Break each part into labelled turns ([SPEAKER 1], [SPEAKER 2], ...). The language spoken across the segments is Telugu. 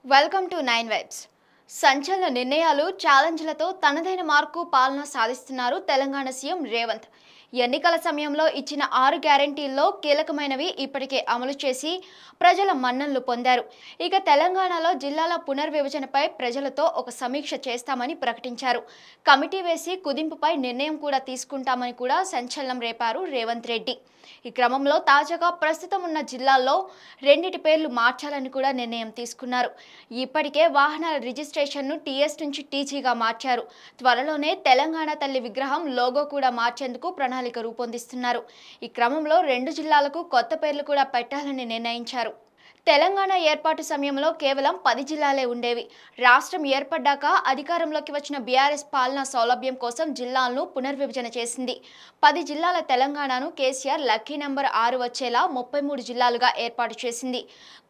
[SPEAKER 1] Welcome to 9 vibes. సంచలన నిర్ణయాలు, ఛాలెంజ్లతో తనదైన మార్కు పాలన సాధిస్తున్నారు తెలంగాణ సీఎం రేవంత్. ఎన్నికల సమయంలో ఇచ్చిన 6 గ్యారెంటీల్లో కీలకమైనవి ఇప్పటికే అమలు చేసి ప్రజల మన్ననలు పొందారు. ఇక తెలంగాణలో జిల్లాల పునర్విభజనపై ప్రజలతో ఒక సమీక్ష చేస్తామని ప్రకటించారు. కమిటీ వేసి కుదింపుపై నిర్ణయం కూడా తీసుకుంటామని కూడా సంచలనం రేపారు రేవంత్ రెడ్డి. ఈ క్రమంలో తాజాగా ప్రస్తుతం ఉన్న జిల్లాల్లో రెండిటి పేర్లు మార్చాలని కూడా నిర్ణయం తీసుకున్నారు. ఇప్పటికే వాహనాల రిజిస్ట్రేషన్ను టీఎస్ నుంచి టీజీగా మార్చారు. త్వరలోనే తెలంగాణ తల్లి విగ్రహం లోగో కూడా మార్చేందుకు ప్రణాళిక రూపొందిస్తున్నారు. ఈ క్రమంలో 2 జిల్లాలకు కొత్త పేర్లు కూడా పెట్టాలని నిర్ణయించారు. తెలంగాణ ఏర్పాటు సమయంలో కేవలం 10 జిల్లాలే ఉండేవి. రాష్ట్రం ఏర్పడ్డాక అధికారంలోకి వచ్చిన బీఆర్ఎస్ పాలనా సౌలభ్యం కోసం జిల్లాలను పునర్విభజన చేసింది. 10 జిల్లాల తెలంగాణను కేసీఆర్ లక్కీ నెంబర్ 6 వచ్చేలా 33 జిల్లాలుగా ఏర్పాటు చేసింది.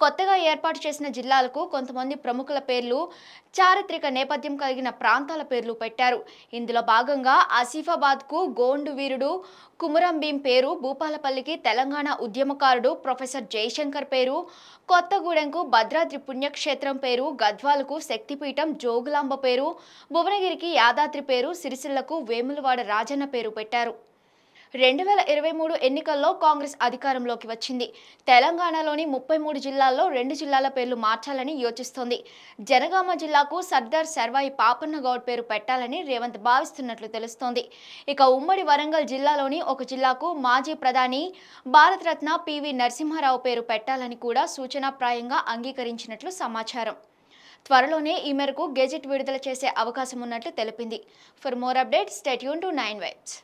[SPEAKER 1] కొత్తగా ఏర్పాటు చేసిన జిల్లాలకు కొంతమంది ప్రముఖుల పేర్లు, చారిత్రక నేపథ్యం కలిగిన ప్రాంతాల పేర్లు పెట్టారు. ఇందులో భాగంగా ఆసిఫాబాద్కు గోండు వీరుడు కుమురం భీం పేరు, భూపాలపల్లికి తెలంగాణ ఉద్యమకారుడు ప్రొఫెసర్ జయశంకర్ పేరు, కొత్తగూడెంకు భద్రాద్రి పుణ్యక్షేత్రం పేరు, గద్వాలకు శక్తిపీఠం జోగులాంబ పేరు, భువనగిరికి యాదాద్రి పేరు, సిరిసిల్లకు వేములవాడ రాజన్న పేరు పెట్టారు. 2023 ఎన్నికల్లో కాంగ్రెస్ అధికారంలోకి వచ్చింది. తెలంగాణలోని 33 జిల్లాల్లో 2 జిల్లాల పేర్లు మార్చాలని యోచిస్తోంది. జనగామ జిల్లాకు సర్దార్ సర్వాయి పాపన్న గౌడ్ పేరు పెట్టాలని రేవంత్ భావిస్తున్నట్లు తెలుస్తోంది. ఇక ఉమ్మడి వరంగల్ జిల్లాలోని ఒక జిల్లాకు మాజీ ప్రధాని భారతరత్న పివి నరసింహారావు పేరు పెట్టాలని కూడా సూచనాప్రాయంగా అంగీకరించినట్లు సమాచారం. త్వరలోనే ఈ మేరకు గెజెట్ విడుదల చేసే అవకాశం ఉన్నట్లు తెలిపింది. For more updates stay tune to 9 vibes.